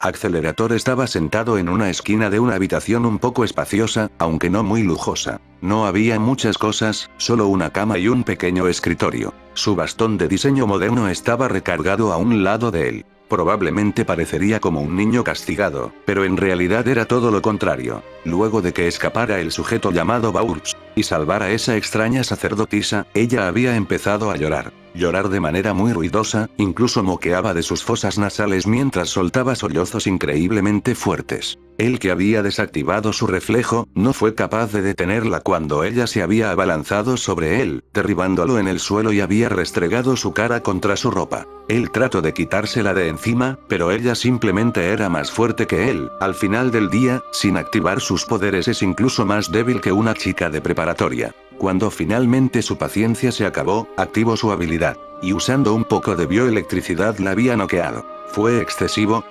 Accelerator estaba sentado en una esquina de una habitación un poco espaciosa, aunque no muy lujosa. No había muchas cosas, solo una cama y un pequeño escritorio. Su bastón de diseño moderno estaba recargado a un lado de él. Probablemente parecería como un niño castigado, pero en realidad era todo lo contrario. Luego de que escapara el sujeto llamado Baurbs y salvara a esa extraña sacerdotisa, ella había empezado a llorar. Llorar de manera muy ruidosa, incluso moqueaba de sus fosas nasales mientras soltaba sollozos increíblemente fuertes. Él, que había desactivado su reflejo, no fue capaz de detenerla cuando ella se había abalanzado sobre él, derribándolo en el suelo y había restregado su cara contra su ropa. Él trató de quitársela de encima, pero ella simplemente era más fuerte que él. Al final del día, sin activar sus poderes es incluso más débil que una chica de preparatoria. Cuando finalmente su paciencia se acabó, activó su habilidad, y usando un poco de bioelectricidad la había noqueado. ¿Fue excesivo?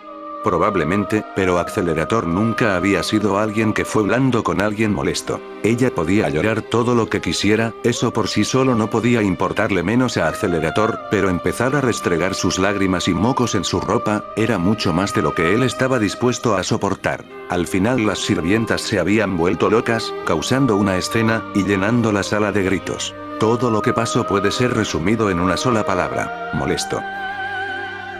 Probablemente, pero Accelerator nunca había sido alguien que fue blando con alguien molesto. Ella podía llorar todo lo que quisiera, eso por sí solo no podía importarle menos a Accelerator, pero empezar a restregar sus lágrimas y mocos en su ropa, era mucho más de lo que él estaba dispuesto a soportar. Al final las sirvientas se habían vuelto locas, causando una escena, y llenando la sala de gritos. Todo lo que pasó puede ser resumido en una sola palabra: molesto.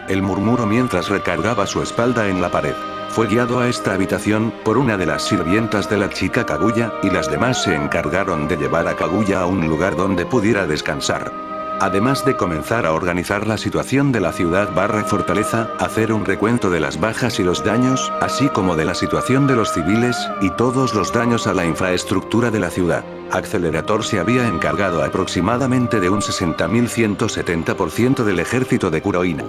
Él murmuró mientras recargaba su espalda en la pared. Fue guiado a esta habitación por una de las sirvientas de la chica Kaguya, y las demás se encargaron de llevar a Kaguya a un lugar donde pudiera descansar. Además de comenzar a organizar la situación de la ciudad/fortaleza, hacer un recuento de las bajas y los daños, así como de la situación de los civiles, y todos los daños a la infraestructura de la ciudad. Accelerator se había encargado aproximadamente de un 60.170% del ejército de Kuroinu.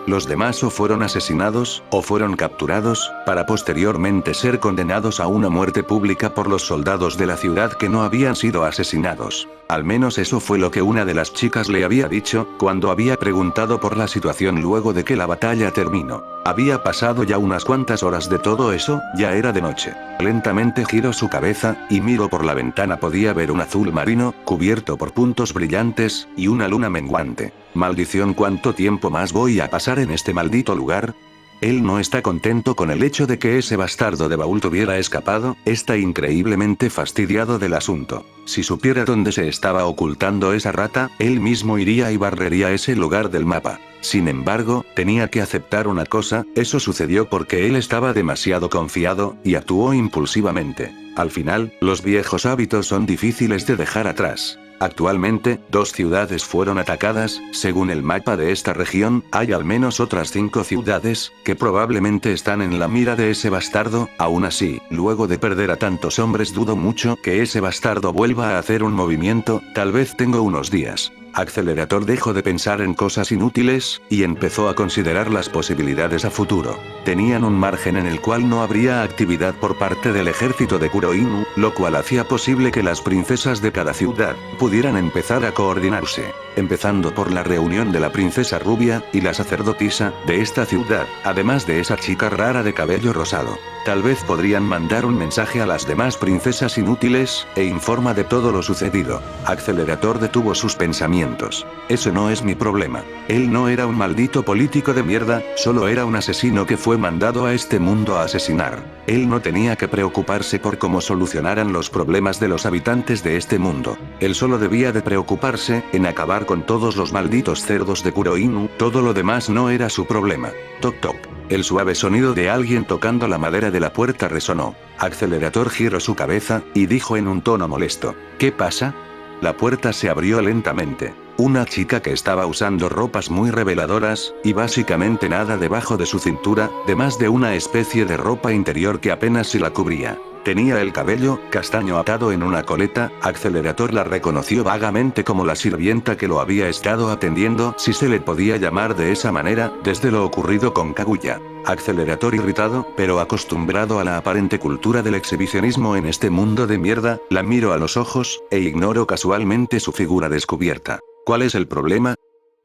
Los demás o fueron asesinados, o fueron capturados, para posteriormente ser condenados a una muerte pública por los soldados de la ciudad que no habían sido asesinados. Al menos eso fue lo que una de las chicas le había dicho, cuando había preguntado por la situación luego de que la batalla terminó. Había pasado ya unas cuantas horas de todo eso, ya era de noche. Lentamente giró su cabeza, y miró por la ventana. Podía ver un azul marino, cubierto por puntos brillantes, y una luna menguante. Maldición, ¿cuánto tiempo más voy a pasar en este maldito lugar? Él no está contento con el hecho de que ese bastardo de Baúl hubiera escapado, está increíblemente fastidiado del asunto. Si supiera dónde se estaba ocultando esa rata, él mismo iría y barrería ese lugar del mapa. Sin embargo, tenía que aceptar una cosa: eso sucedió porque él estaba demasiado confiado, y actuó impulsivamente. Al final, los viejos hábitos son difíciles de dejar atrás. Actualmente, 2 ciudades fueron atacadas. Según el mapa de esta región, hay al menos otras 5 ciudades, que probablemente están en la mira de ese bastardo. Aún así, luego de perder a tantos hombres, dudo mucho que ese bastardo vuelva a hacer un movimiento. Tal vez tengo unos días. Accelerator dejó de pensar en cosas inútiles, y empezó a considerar las posibilidades a futuro. Tenían un margen en el cual no habría actividad por parte del ejército de Kuroinu, lo cual hacía posible que las princesas de cada ciudad pudieran empezar a coordinarse. Empezando por la reunión de la princesa rubia, y la sacerdotisa, de esta ciudad, además de esa chica rara de cabello rosado. Tal vez podrían mandar un mensaje a las demás princesas inútiles, e informa de todo lo sucedido. Accelerator detuvo sus pensamientos. Eso no es mi problema. Él no era un maldito político de mierda, solo era un asesino que fue mandado a este mundo a asesinar. Él no tenía que preocuparse por cómo solucionaran los problemas de los habitantes de este mundo. Él solo debía de preocuparse en acabar con todos los malditos cerdos de Kuroinu. Todo lo demás no era su problema. Toc toc. El suave sonido de alguien tocando la madera de la puerta resonó. Accelerator giró su cabeza, y dijo en un tono molesto: ¿Qué pasa? La puerta se abrió lentamente. Una chica que estaba usando ropas muy reveladoras, y básicamente nada debajo de su cintura, de más de una especie de ropa interior que apenas si la cubría. Tenía el cabello castaño atado en una coleta. Accelerator la reconoció vagamente como la sirvienta que lo había estado atendiendo, si se le podía llamar de esa manera, desde lo ocurrido con Kaguya. Accelerator, irritado, pero acostumbrado a la aparente cultura del exhibicionismo en este mundo de mierda, la miró a los ojos, e ignoró casualmente su figura descubierta. ¿Cuál es el problema?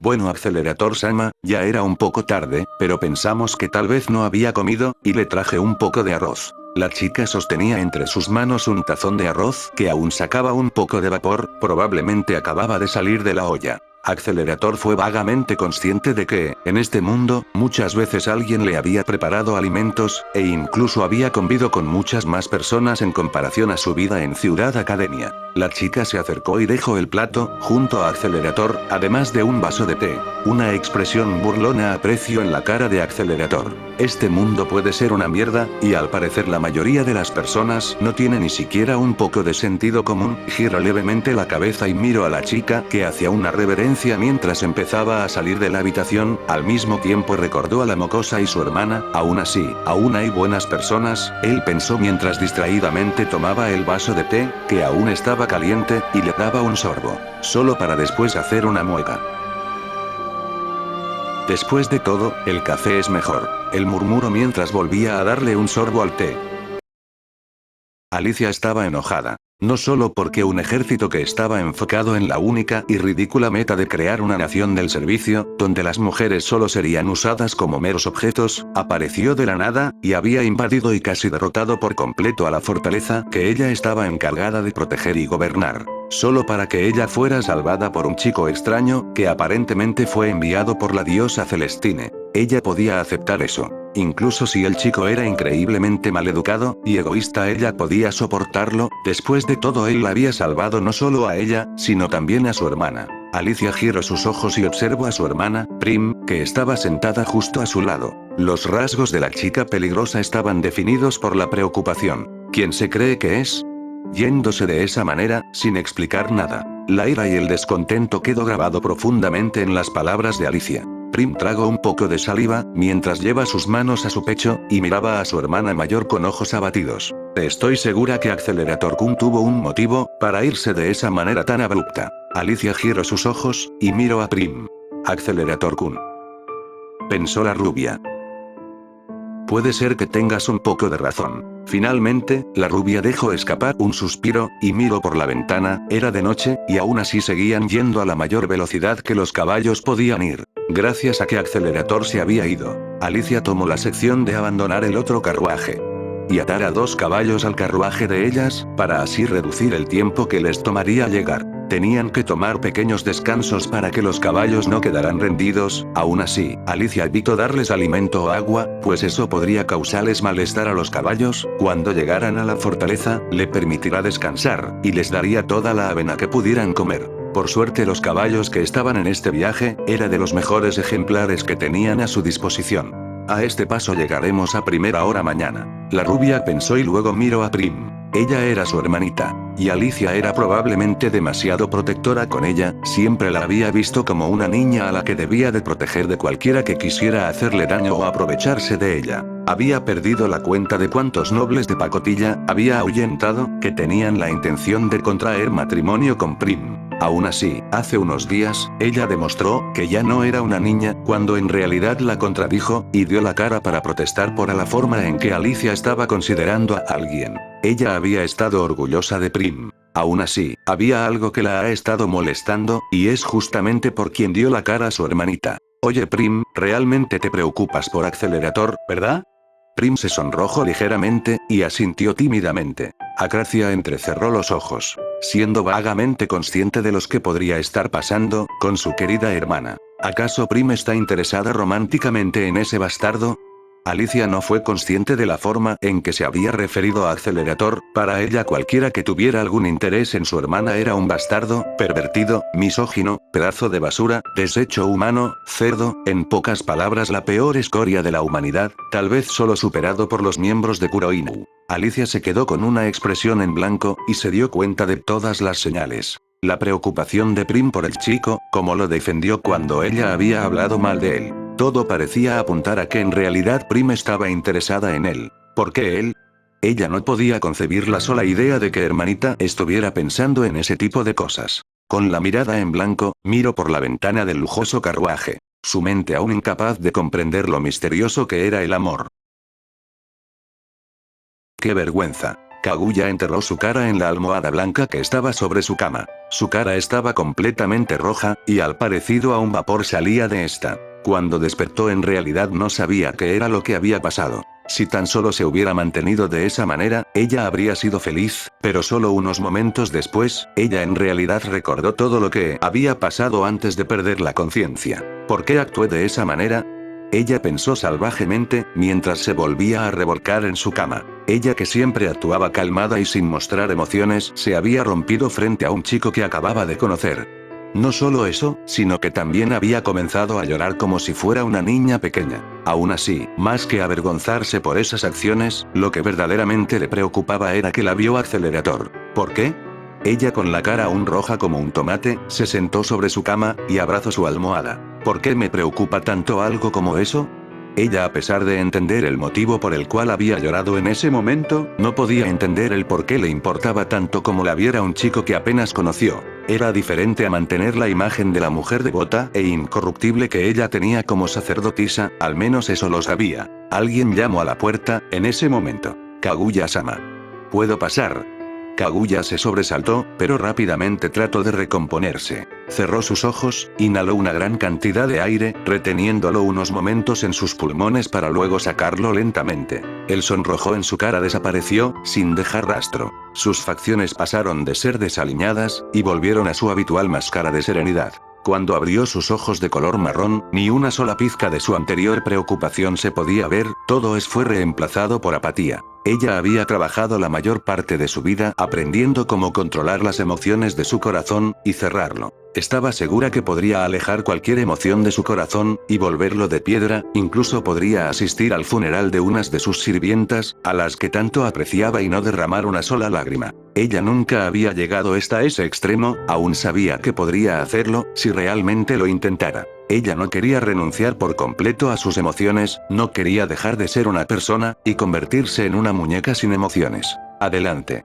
Bueno, Accelerator-sama, ya era un poco tarde, pero pensamos que tal vez no había comido, y le traje un poco de arroz. La chica sostenía entre sus manos un tazón de arroz que aún sacaba un poco de vapor, probablemente acababa de salir de la olla. Accelerator fue vagamente consciente de que, en este mundo, muchas veces alguien le había preparado alimentos, e incluso había convivido con muchas más personas en comparación a su vida en Ciudad Academia. La chica se acercó y dejó el plato, junto a Accelerator, además de un vaso de té. Una expresión burlona apreció en la cara de Accelerator. Este mundo puede ser una mierda, y al parecer la mayoría de las personas no tiene ni siquiera un poco de sentido común. Giró levemente la cabeza y miró a la chica, que hacía una reverencia mientras empezaba a salir de la habitación. Al mismo tiempo recordó a la mocosa y su hermana. Aún así, aún hay buenas personas, él pensó mientras distraídamente tomaba el vaso de té, que aún estaba caliente, y le daba un sorbo. Solo para después hacer una mueca. Después de todo, el café es mejor. Él murmuró mientras volvía a darle un sorbo al té. Alicia estaba enojada. No solo porque un ejército que estaba enfocado en la única y ridícula meta de crear una nación del servicio, donde las mujeres solo serían usadas como meros objetos, apareció de la nada, y había invadido y casi derrotado por completo a la fortaleza que ella estaba encargada de proteger y gobernar. Solo para que ella fuera salvada por un chico extraño, que aparentemente fue enviado por la diosa Celestine. Ella podía aceptar eso. Incluso si el chico era increíblemente maleducado y egoísta, ella podía soportarlo. Después de todo, él la había salvado no solo a ella, sino también a su hermana. Alicia giró sus ojos y observó a su hermana, Prim, que estaba sentada justo a su lado. Los rasgos de la chica peligrosa estaban definidos por la preocupación. ¿Quién se cree que es? Yéndose de esa manera, sin explicar nada. La ira y el descontento quedó grabado profundamente en las palabras de Alicia. Prim tragó un poco de saliva, mientras lleva sus manos a su pecho, y miraba a su hermana mayor con ojos abatidos. Estoy segura que Accelerator Kun tuvo un motivo, para irse de esa manera tan abrupta. Alicia giró sus ojos, y miró a Prim. Accelerator Kun, pensó la rubia. Puede ser que tengas un poco de razón. Finalmente, la rubia dejó escapar un suspiro, y miró por la ventana. Era de noche, y aún así seguían yendo a la mayor velocidad que los caballos podían ir. Gracias a que Accelerator se había ido, Alicia tomó la sección de abandonar el otro carruaje y atar a 2 caballos al carruaje de ellas, para así reducir el tiempo que les tomaría llegar. Tenían que tomar pequeños descansos para que los caballos no quedaran rendidos. Aún así, Alicia evitó darles alimento o agua, pues eso podría causarles malestar a los caballos. Cuando llegaran a la fortaleza, le permitirá descansar, y les daría toda la avena que pudieran comer. Por suerte, los caballos que estaban en este viaje, era de los mejores ejemplares que tenían a su disposición. A este paso llegaremos a primera hora mañana. La rubia pensó y luego miró a Prim. Ella era su hermanita. Y Alicia era probablemente demasiado protectora con ella, siempre la había visto como una niña a la que debía de proteger de cualquiera que quisiera hacerle daño o aprovecharse de ella. Había perdido la cuenta de cuántos nobles de pacotilla había ahuyentado, que tenían la intención de contraer matrimonio con Prim. Aún así, hace unos días, ella demostró que ya no era una niña, cuando en realidad la contradijo, y dio la cara para protestar por la forma en que Alicia estaba considerando a alguien. Ella había estado orgullosa de Prim. Aún así, había algo que la ha estado molestando, y es justamente por quien dio la cara a su hermanita. Oye Prim, realmente te preocupas por Accelerator, ¿verdad? Prim se sonrojó ligeramente, y asintió tímidamente. Acracia entrecerró los ojos, siendo vagamente consciente de los que podría estar pasando con su querida hermana. ¿Acaso Prim está interesada románticamente en ese bastardo? Alicia no fue consciente de la forma en que se había referido a Accelerator. Para ella, cualquiera que tuviera algún interés en su hermana era un bastardo, pervertido, misógino, pedazo de basura, desecho humano, cerdo, en pocas palabras la peor escoria de la humanidad, tal vez solo superado por los miembros de Kuroinu. Alicia se quedó con una expresión en blanco, y se dio cuenta de todas las señales. La preocupación de Prim por el chico, como lo defendió cuando ella había hablado mal de él. Todo parecía apuntar a que en realidad Prim estaba interesada en él. ¿Por qué él? Ella no podía concebir la sola idea de que hermanita estuviera pensando en ese tipo de cosas. Con la mirada en blanco, miró por la ventana del lujoso carruaje. Su mente aún incapaz de comprender lo misterioso que era el amor. ¡Qué vergüenza! Kaguya enterró su cara en la almohada blanca que estaba sobre su cama. Su cara estaba completamente roja, y al parecido a un vapor salía de esta. Cuando despertó en realidad no sabía qué era lo que había pasado. Si tan solo se hubiera mantenido de esa manera, ella habría sido feliz, pero solo unos momentos después, ella en realidad recordó todo lo que había pasado antes de perder la conciencia. ¿Por qué actué de esa manera? Ella pensó salvajemente, mientras se volvía a revolcar en su cama. Ella, que siempre actuaba calmada y sin mostrar emociones, se había rompido frente a un chico que acababa de conocer. No solo eso, sino que también había comenzado a llorar como si fuera una niña pequeña. Aún así, más que avergonzarse por esas acciones, lo que verdaderamente le preocupaba era que la vio Accelerator. ¿Por qué? Ella, con la cara aún roja como un tomate, se sentó sobre su cama y abrazó su almohada. ¿Por qué me preocupa tanto algo como eso? Ella, a pesar de entender el motivo por el cual había llorado en ese momento, no podía entender el por qué le importaba tanto como la viera un chico que apenas conoció. Era diferente a mantener la imagen de la mujer devota e incorruptible que ella tenía como sacerdotisa, al menos eso lo sabía. Alguien llamó a la puerta, en ese momento. Kaguya-sama. ¿Puedo pasar? Kaguya se sobresaltó, pero rápidamente trató de recomponerse. Cerró sus ojos, inhaló una gran cantidad de aire, reteniéndolo unos momentos en sus pulmones para luego sacarlo lentamente. El sonrojo en su cara desapareció, sin dejar rastro. Sus facciones pasaron de ser desaliñadas, y volvieron a su habitual máscara de serenidad. Cuando abrió sus ojos de color marrón, ni una sola pizca de su anterior preocupación se podía ver, todo fue reemplazado por apatía. Ella había trabajado la mayor parte de su vida aprendiendo cómo controlar las emociones de su corazón, y cerrarlo. Estaba segura que podría alejar cualquier emoción de su corazón, y volverlo de piedra, incluso podría asistir al funeral de unas de sus sirvientas, a las que tanto apreciaba y no derramar una sola lágrima. Ella nunca había llegado hasta ese extremo, aún sabía que podría hacerlo, si realmente lo intentara. Ella no quería renunciar por completo a sus emociones, no quería dejar de ser una persona, y convertirse en una muñeca sin emociones. Adelante.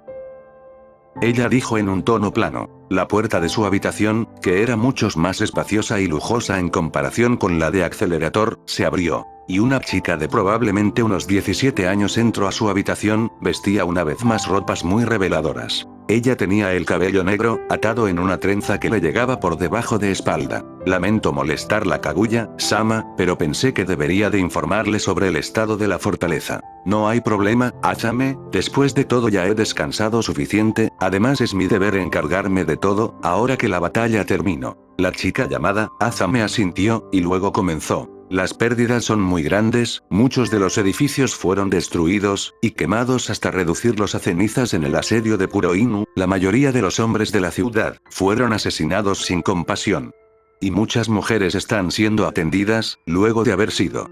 Ella dijo en un tono plano. La puerta de su habitación, que era mucho más espaciosa y lujosa en comparación con la de Accelerator, se abrió. Y una chica de probablemente unos 17 años entró a su habitación, vestía una vez más ropas muy reveladoras. Ella tenía el cabello negro, atado en una trenza que le llegaba por debajo de espalda. Lamento molestarla, Kaguya-sama, pero pensé que debería de informarle sobre el estado de la fortaleza. No hay problema, Azame, después de todo ya he descansado suficiente, además es mi deber encargarme de todo, ahora que la batalla terminó. La chica llamada Azame asintió, y luego comenzó. Las pérdidas son muy grandes, muchos de los edificios fueron destruidos, y quemados hasta reducirlos a cenizas en el asedio de Kuroinu, la mayoría de los hombres de la ciudad, fueron asesinados sin compasión. Y muchas mujeres están siendo atendidas, luego de haber sido.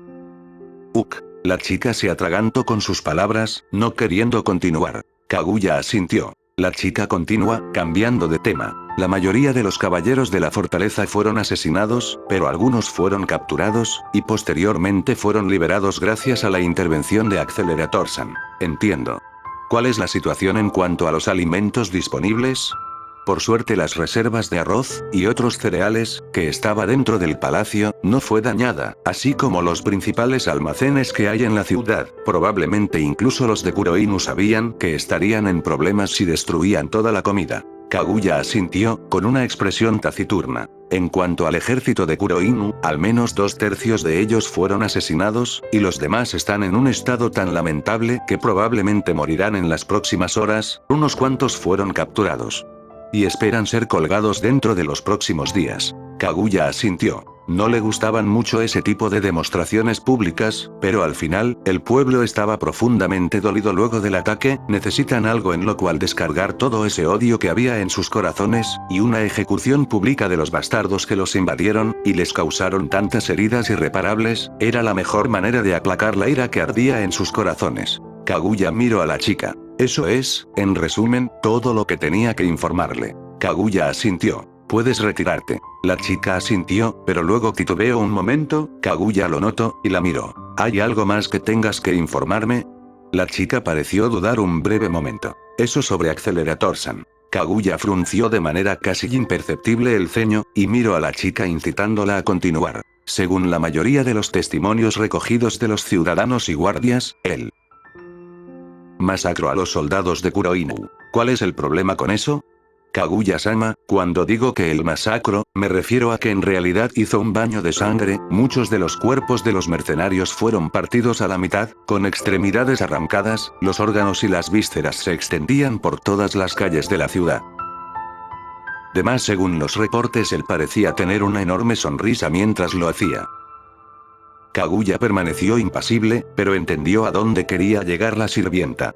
La chica se atragantó con sus palabras, no queriendo continuar. Kaguya asintió. La chica continúa, cambiando de tema. La mayoría de los caballeros de la fortaleza fueron asesinados, pero algunos fueron capturados, y posteriormente fueron liberados gracias a la intervención de Accelerator-san. Entiendo. ¿Cuál es la situación en cuanto a los alimentos disponibles? Por suerte las reservas de arroz, y otros cereales, que estaba dentro del palacio, no fue dañada, así como los principales almacenes que hay en la ciudad. Probablemente incluso los de Kuroinu sabían que estarían en problemas si destruían toda la comida. Kaguya asintió, con una expresión taciturna. En cuanto al ejército de Kuroinu, al menos 2/3 de ellos fueron asesinados, y los demás están en un estado tan lamentable que probablemente morirán en las próximas horas, unos cuantos fueron capturados. Y esperan ser colgados dentro de los próximos días. Kaguya asintió. No le gustaban mucho ese tipo de demostraciones públicas, pero al final, el pueblo estaba profundamente dolido luego del ataque, necesitan algo en lo cual descargar todo ese odio que había en sus corazones, y una ejecución pública de los bastardos que los invadieron, y les causaron tantas heridas irreparables, era la mejor manera de aplacar la ira que ardía en sus corazones. Kaguya miró a la chica. Eso es, en resumen, todo lo que tenía que informarle. Kaguya asintió. Puedes retirarte. La chica asintió, pero luego titubeó un momento, Kaguya lo notó, y la miró. ¿Hay algo más que tengas que informarme? La chica pareció dudar un breve momento. Eso sobre Accelerator-san. Kaguya frunció de manera casi imperceptible el ceño, y miró a la chica incitándola a continuar. Según la mayoría de los testimonios recogidos de los ciudadanos y guardias, él masacró a los soldados de Kuroinu. ¿Cuál es el problema con eso? Kaguya-sama, cuando digo que el masacro, me refiero a que en realidad hizo un baño de sangre, muchos de los cuerpos de los mercenarios fueron partidos a la mitad, con extremidades arrancadas, los órganos y las vísceras se extendían por todas las calles de la ciudad. Además, según los reportes, él parecía tener una enorme sonrisa mientras lo hacía. Kaguya permaneció impasible, pero entendió a dónde quería llegar la sirvienta.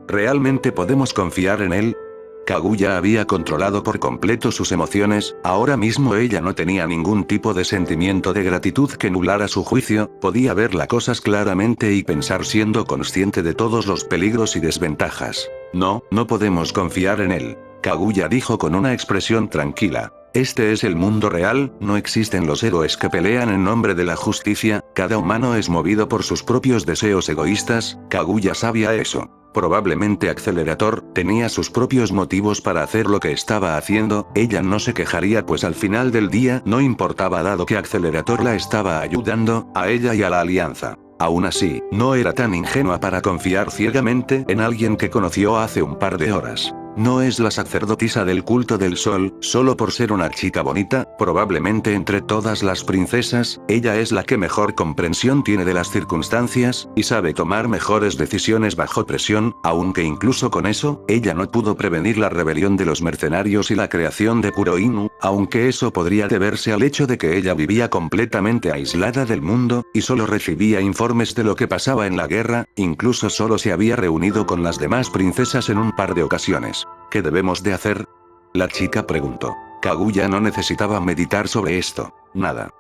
¿Realmente podemos confiar en él? Kaguya había controlado por completo sus emociones, ahora mismo ella no tenía ningún tipo de sentimiento de gratitud que nublara su juicio, podía ver las cosas claramente y pensar siendo consciente de todos los peligros y desventajas. No, no podemos confiar en él. Kaguya dijo con una expresión tranquila. Este es el mundo real, no existen los héroes que pelean en nombre de la justicia, cada humano es movido por sus propios deseos egoístas, Kaguya sabía eso. Probablemente Accelerator tenía sus propios motivos para hacer lo que estaba haciendo, ella no se quejaría pues al final del día no importaba dado que Accelerator la estaba ayudando, a ella y a la alianza. Aún así, no era tan ingenua para confiar ciegamente en alguien que conoció hace un par de horas. No es la sacerdotisa del culto del sol, solo por ser una chica bonita, probablemente entre todas las princesas, ella es la que mejor comprensión tiene de las circunstancias, y sabe tomar mejores decisiones bajo presión, aunque incluso con eso, ella no pudo prevenir la rebelión de los mercenarios y la creación de Kuroinu, aunque eso podría deberse al hecho de que ella vivía completamente aislada del mundo, y solo recibía informes de lo que pasaba en la guerra, incluso solo se había reunido con las demás princesas en un par de ocasiones. ¿Qué debemos de hacer? La chica preguntó. Kaguya no necesitaba meditar sobre esto. Nada.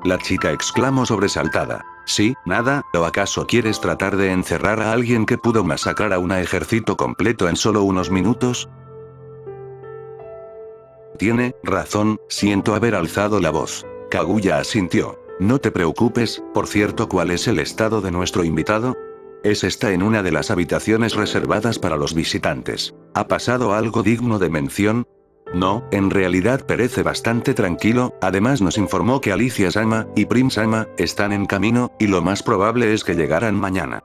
La chica exclamó sobresaltada. ¿Sí, nada? ¿O acaso quieres tratar de encerrar a alguien que pudo masacrar a un ejército completo en solo unos minutos? Tiene razón, siento haber alzado la voz. Kaguya asintió. No te preocupes, por cierto, ¿cuál es el estado de nuestro invitado? Está en una de las habitaciones reservadas para los visitantes. ¿Ha pasado algo digno de mención? No, en realidad parece bastante tranquilo, además nos informó que Alicia-sama y Prim-sama están en camino, y lo más probable es que llegaran mañana.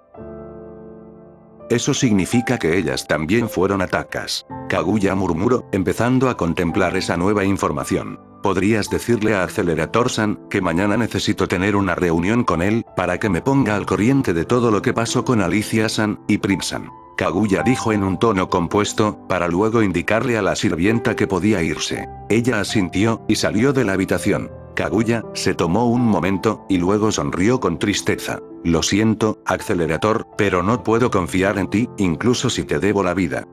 Eso significa que ellas también fueron atacadas. Kaguya murmuró, empezando a contemplar esa nueva información. ¿Podrías decirle a Accelerator-san que mañana necesito tener una reunión con él, para que me ponga al corriente de todo lo que pasó con Alicia-san y Prim-san? Kaguya dijo en un tono compuesto, para luego indicarle a la sirvienta que podía irse. Ella asintió, y salió de la habitación. Kaguya se tomó un momento, y luego sonrió con tristeza. Lo siento, Accelerator, pero no puedo confiar en ti, incluso si te debo la vida.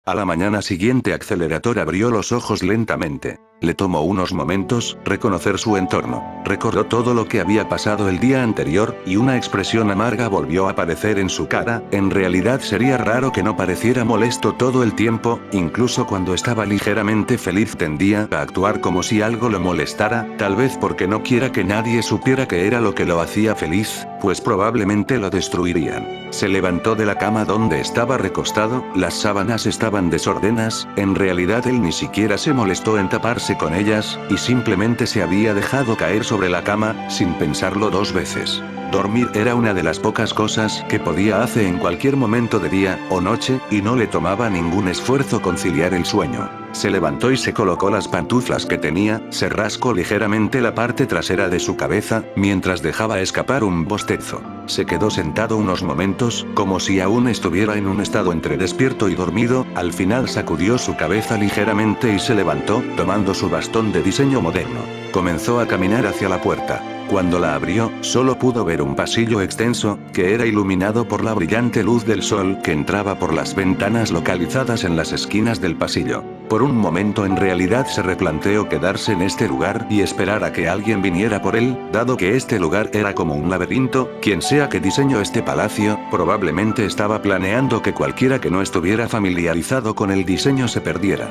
A la mañana siguiente Accelerator abrió los ojos lentamente. Le tomó unos momentos reconocer su entorno. Recordó todo lo que había pasado el día anterior, y una expresión amarga volvió a aparecer en su cara. En realidad sería raro que no pareciera molesto todo el tiempo, incluso cuando estaba ligeramente feliz tendía a actuar como si algo lo molestara, tal vez porque no quiera que nadie supiera que era lo que lo hacía feliz, pues probablemente lo destruirían. Se levantó de la cama donde estaba recostado, las sábanas estaban desordenadas, en realidad él ni siquiera se molestó en taparse con ellas, y simplemente se había dejado caer sobre la cama, sin pensarlo dos veces. Dormir era una de las pocas cosas que podía hacer en cualquier momento de día o noche, y no le tomaba ningún esfuerzo conciliar el sueño. Se levantó y se colocó las pantuflas que tenía, se rascó ligeramente la parte trasera de su cabeza, mientras dejaba escapar un bostezo. Se quedó sentado unos momentos, como si aún estuviera en un estado entre despierto y dormido, al final sacudió su cabeza ligeramente y se levantó, tomando su bastón de diseño moderno. Comenzó a caminar hacia la puerta. Cuando la abrió, solo pudo ver un pasillo extenso, que era iluminado por la brillante luz del sol que entraba por las ventanas localizadas en las esquinas del pasillo. Por un momento en realidad se replanteó quedarse en este lugar y esperar a que alguien viniera por él, dado que este lugar era como un laberinto, quien sea que diseñó este palacio, probablemente estaba planeando que cualquiera que no estuviera familiarizado con el diseño se perdiera.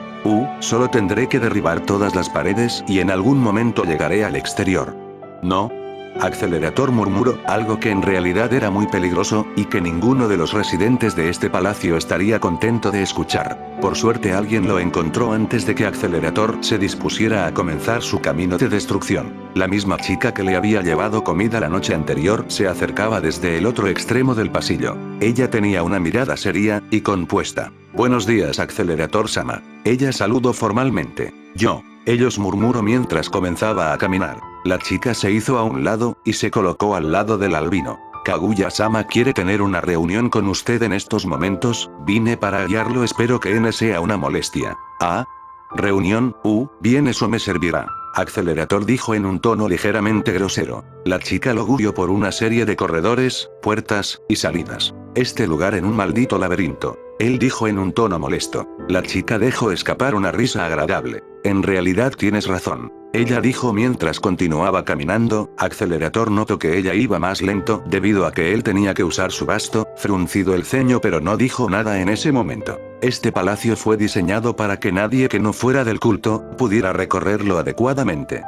Solo tendré que derribar todas las paredes y en algún momento llegaré al exterior. No. Accelerator murmuró, algo que en realidad era muy peligroso, y que ninguno de los residentes de este palacio estaría contento de escuchar. Por suerte alguien lo encontró antes de que Accelerator se dispusiera a comenzar su camino de destrucción. La misma chica que le había llevado comida la noche anterior se acercaba desde el otro extremo del pasillo. Ella tenía una mirada seria y compuesta. Buenos días, Accelerator-sama. Ella saludó formalmente. Ellos murmuró mientras comenzaba a caminar. La chica se hizo a un lado, y se colocó al lado del albino. Kaguya-sama quiere tener una reunión con usted en estos momentos, vine para guiarlo, espero que no sea una molestia. ¿Ah? ¿Reunión? Bien, eso me servirá. Accelerator dijo en un tono ligeramente grosero. La chica lo guió por una serie de corredores, puertas, y salidas. Este lugar en un maldito laberinto. Él dijo en un tono molesto. La chica dejó escapar una risa agradable. En realidad tienes razón. Ella dijo mientras continuaba caminando. Accelerator notó que ella iba más lento debido a que él tenía que usar su basto, fruncido el ceño, pero no dijo nada en ese momento. Este palacio fue diseñado para que nadie que no fuera del culto pudiera recorrerlo adecuadamente.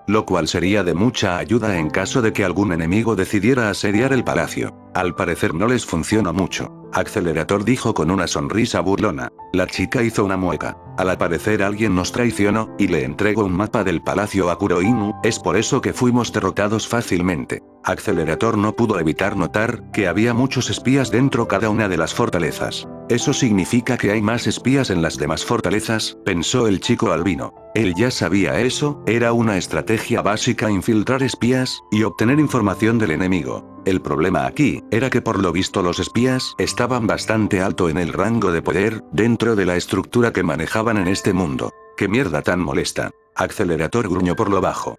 Lo cual sería de mucha ayuda en caso de que algún enemigo decidiera asediar el palacio. Al parecer no les funcionó mucho. Accelerator dijo con una sonrisa burlona. La chica hizo una mueca. Al parecer alguien nos traicionó, y le entregó un mapa del palacio a Kuroinu, es por eso que fuimos derrotados fácilmente. Accelerator no pudo evitar notar que había muchos espías dentro cada una de las fortalezas. Eso significa que hay más espías en las demás fortalezas, pensó el chico albino. Él ya sabía eso, era una estrategia básica infiltrar espías, y obtener información del enemigo. El problema aquí, era que por lo visto los espías estaban bastante alto en el rango de poder, dentro de la estructura que manejaban en este mundo. ¡Qué mierda tan molesta! Accelerator gruñó por lo bajo.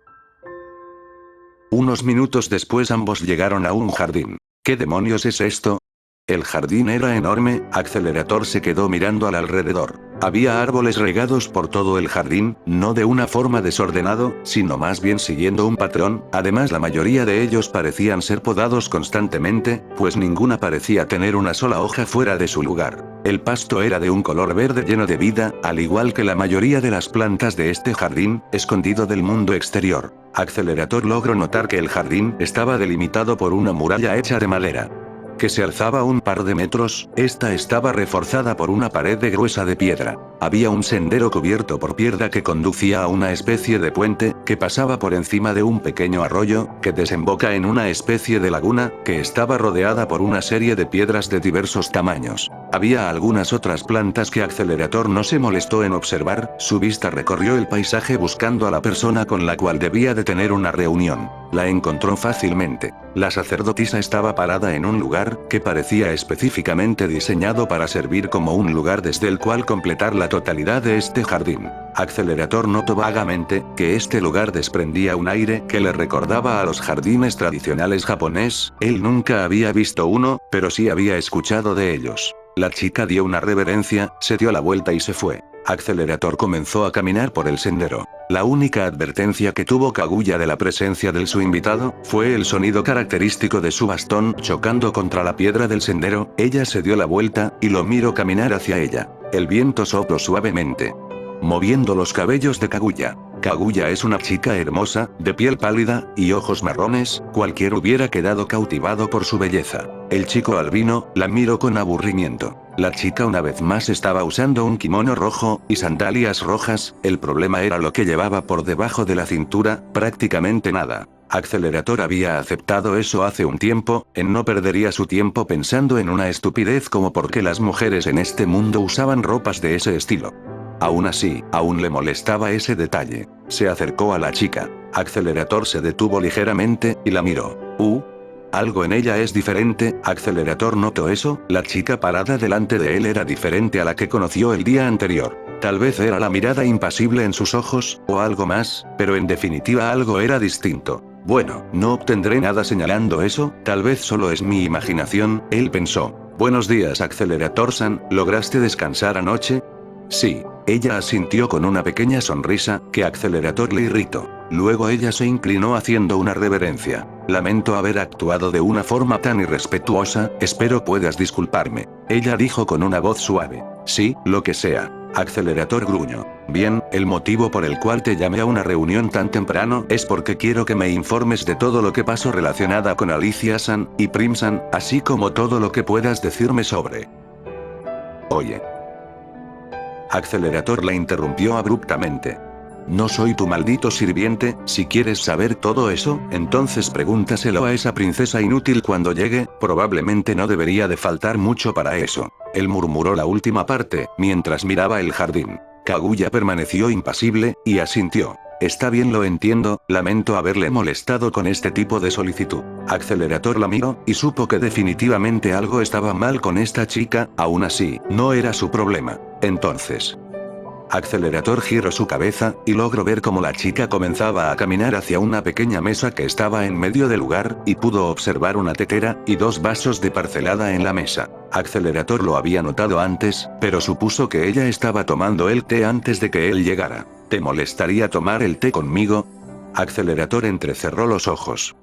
Unos minutos después ambos llegaron a un jardín. ¿Qué demonios es esto? El jardín era enorme, Accelerator se quedó mirando al alrededor. Había árboles regados por todo el jardín, no de una forma desordenado, sino más bien siguiendo un patrón, además la mayoría de ellos parecían ser podados constantemente, pues ninguna parecía tener una sola hoja fuera de su lugar. El pasto era de un color verde lleno de vida, al igual que la mayoría de las plantas de este jardín, escondido del mundo exterior. Accelerator logró notar que el jardín estaba delimitado por una muralla hecha de madera, que se alzaba un par de metros. Esta estaba reforzada por una pared gruesa de piedra. Había un sendero cubierto por piedra que conducía a una especie de puente, que pasaba por encima de un pequeño arroyo, que desemboca en una especie de laguna, que estaba rodeada por una serie de piedras de diversos tamaños. Había algunas otras plantas que Accelerator no se molestó en observar, su vista recorrió el paisaje buscando a la persona con la cual debía de tener una reunión. La encontró fácilmente. La sacerdotisa estaba parada en un lugar, que parecía específicamente diseñado para servir como un lugar desde el cual completar la totalidad de este jardín. Accelerator notó vagamente, que este lugar desprendía un aire que le recordaba a los jardines tradicionales japonés. Él nunca había visto uno, pero sí había escuchado de ellos. La chica dio una reverencia, se dio la vuelta y se fue. Accelerator comenzó a caminar por el sendero. La única advertencia que tuvo Kaguya de la presencia de su invitado, fue el sonido característico de su bastón chocando contra la piedra del sendero. Ella se dio la vuelta, y lo miró caminar hacia ella. El viento sopló suavemente, moviendo los cabellos de Kaguya. Kaguya es una chica hermosa, de piel pálida, y ojos marrones, cualquiera hubiera quedado cautivado por su belleza. El chico albino, la miró con aburrimiento. La chica una vez más estaba usando un kimono rojo, y sandalias rojas. El problema era lo que llevaba por debajo de la cintura, prácticamente nada. Accelerator había aceptado eso hace un tiempo, no perdería su tiempo pensando en una estupidez como por qué las mujeres en este mundo usaban ropas de ese estilo. Aún así, aún le molestaba ese detalle. Se acercó a la chica. Accelerator se detuvo ligeramente, y la miró. Algo en ella es diferente. Accelerator notó eso. La chica parada delante de él era diferente a la que conoció el día anterior. Tal vez era la mirada impasible en sus ojos, o algo más, pero en definitiva algo era distinto. Bueno, no obtendré nada señalando eso, tal vez solo es mi imaginación, él pensó. Buenos días, Accelerator-san, ¿lograste descansar anoche? Sí. Ella asintió con una pequeña sonrisa, que Accelerator le irritó. Luego ella se inclinó haciendo una reverencia. Lamento haber actuado de una forma tan irrespetuosa, espero puedas disculparme. Ella dijo con una voz suave. Sí, lo que sea. Accelerator gruñó. Bien, el motivo por el cual te llamé a una reunión tan temprano es porque quiero que me informes de todo lo que pasó relacionada con Alicia-san y Prim-san, así como todo lo que puedas decirme sobre. Oye. Accelerator la interrumpió abruptamente. No soy tu maldito sirviente, si quieres saber todo eso, entonces pregúntaselo a esa princesa inútil cuando llegue, probablemente no debería de faltar mucho para eso. Él murmuró la última parte, mientras miraba el jardín. Kaguya permaneció impasible, y asintió. Está bien, lo entiendo, lamento haberle molestado con este tipo de solicitud. Accelerator la miró, y supo que definitivamente algo estaba mal con esta chica, aún así, no era su problema. Entonces... Accelerator giró su cabeza, y logró ver cómo la chica comenzaba a caminar hacia una pequeña mesa que estaba en medio del lugar, y pudo observar una tetera, y 2 vasos de parcelada en la mesa. Accelerator lo había notado antes, pero supuso que ella estaba tomando el té antes de que él llegara. ¿Te molestaría tomar el té conmigo? Accelerator entrecerró los ojos.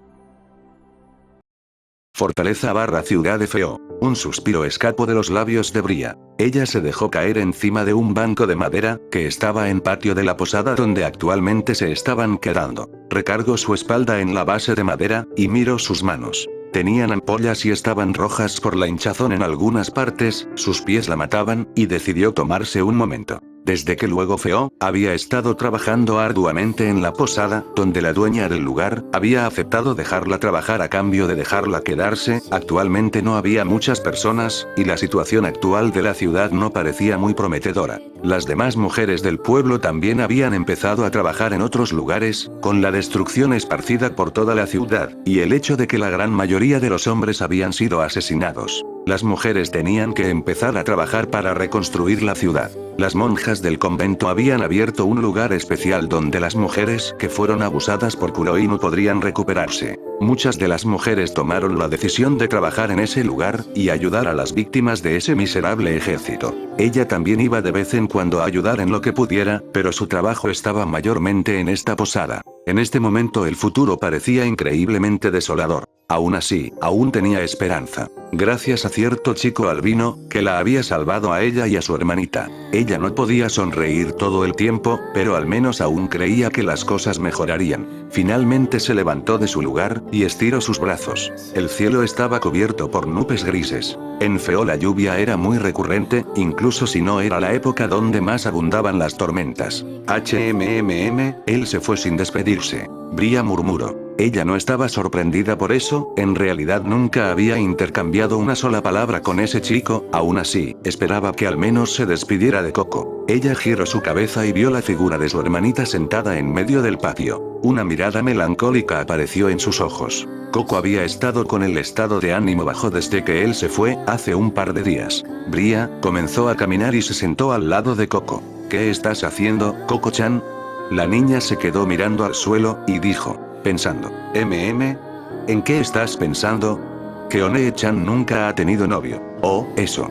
Fortaleza / ciudad de Feo. Un suspiro escapó de los labios de Bria. Ella se dejó caer encima de un banco de madera, que estaba en patio de la posada donde actualmente se estaban quedando. Recargó su espalda en la base de madera, y miró sus manos. Tenían ampollas y estaban rojas por la hinchazón en algunas partes, sus pies la mataban, y decidió tomarse un momento. Desde que luego Feo había estado trabajando arduamente en la posada, donde la dueña del lugar había aceptado dejarla trabajar a cambio de dejarla quedarse, actualmente no había muchas personas, y la situación actual de la ciudad no parecía muy prometedora. Las demás mujeres del pueblo también habían empezado a trabajar en otros lugares, con la destrucción esparcida por toda la ciudad, y el hecho de que la gran mayoría de los hombres habían sido asesinados. Las mujeres tenían que empezar a trabajar para reconstruir la ciudad. Las monjas del convento habían abierto un lugar especial donde las mujeres que fueron abusadas por Kuroinu podrían recuperarse. Muchas de las mujeres tomaron la decisión de trabajar en ese lugar, y ayudar a las víctimas de ese miserable ejército. Ella también iba de vez en cuando a ayudar en lo que pudiera, pero su trabajo estaba mayormente en esta posada. En este momento el futuro parecía increíblemente desolador. Aún así, aún tenía esperanza. Gracias a cierto chico albino, que la había salvado a ella y a su hermanita. Ella no podía sonreír todo el tiempo, pero al menos aún creía que las cosas mejorarían. Finalmente se levantó de su lugar, y estiró sus brazos. El cielo estaba cubierto por nubes grises. En Feo la lluvia era muy recurrente, incluso si no era la época donde más abundaban las tormentas. Él se fue sin despedirse. Bria murmuró. Ella no estaba sorprendida por eso, en realidad nunca había intercambiado una sola palabra con ese chico, aún así, esperaba que al menos se despidiera de Coco. Ella giró su cabeza y vio la figura de su hermanita sentada en medio del patio. Una mirada melancólica apareció en sus ojos. Coco había estado con el estado de ánimo bajo desde que él se fue, hace un par de días. Bria comenzó a caminar y se sentó al lado de Coco. ¿Qué estás haciendo, Coco-chan? La niña se quedó mirando al suelo, y dijo, pensando, ¿en qué estás pensando? Que One-chan nunca ha tenido novio. Oh, eso.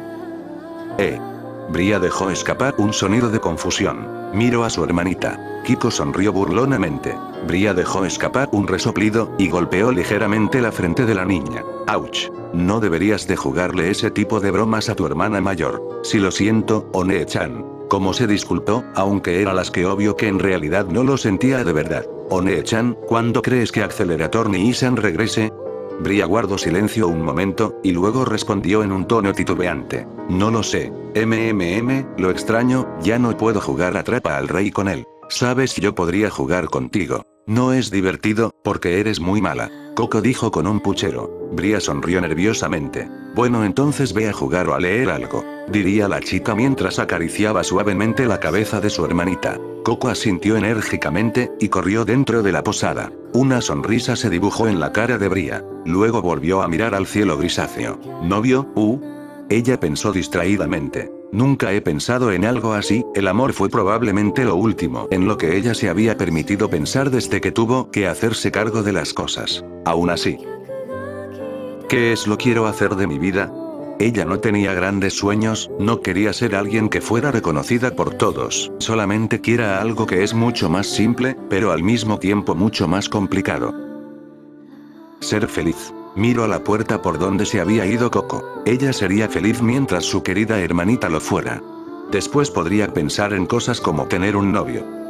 Bria dejó escapar un sonido de confusión. Miró a su hermanita. Kiko sonrió burlonamente. Bria dejó escapar un resoplido, y golpeó ligeramente la frente de la niña. ¡Auch! No deberías de jugarle ese tipo de bromas a tu hermana mayor. Si lo siento, One-chan. Como se disculpó, aunque era las que obvio que en realidad no lo sentía de verdad. One-chan, ¿cuándo crees que Accelerator Nii-san regrese? Bria guardó silencio un momento, y luego respondió en un tono titubeante. No lo sé. Lo extraño, ya no puedo jugar Atrapa al Rey con él. Sabes, yo podría jugar contigo. No es divertido, porque eres muy mala. Coco dijo con un puchero. Bria sonrió nerviosamente. Bueno, entonces ve a jugar o a leer algo, diría la chica mientras acariciaba suavemente la cabeza de su hermanita. Coco asintió enérgicamente, y corrió dentro de la posada. Una sonrisa se dibujó en la cara de Bria. Luego volvió a mirar al cielo grisáceo. ¿Novio? Ella pensó distraídamente. Nunca he pensado en algo así, el amor fue probablemente lo último en lo que ella se había permitido pensar desde que tuvo que hacerse cargo de las cosas. Aún así. ¿Qué es lo que quiero hacer de mi vida? Ella no tenía grandes sueños, no quería ser alguien que fuera reconocida por todos, solamente quiera algo que es mucho más simple, pero al mismo tiempo mucho más complicado. Ser feliz. Miró a la puerta por donde se había ido Coco. Ella sería feliz mientras su querida hermanita lo fuera. Después podría pensar en cosas como tener un novio.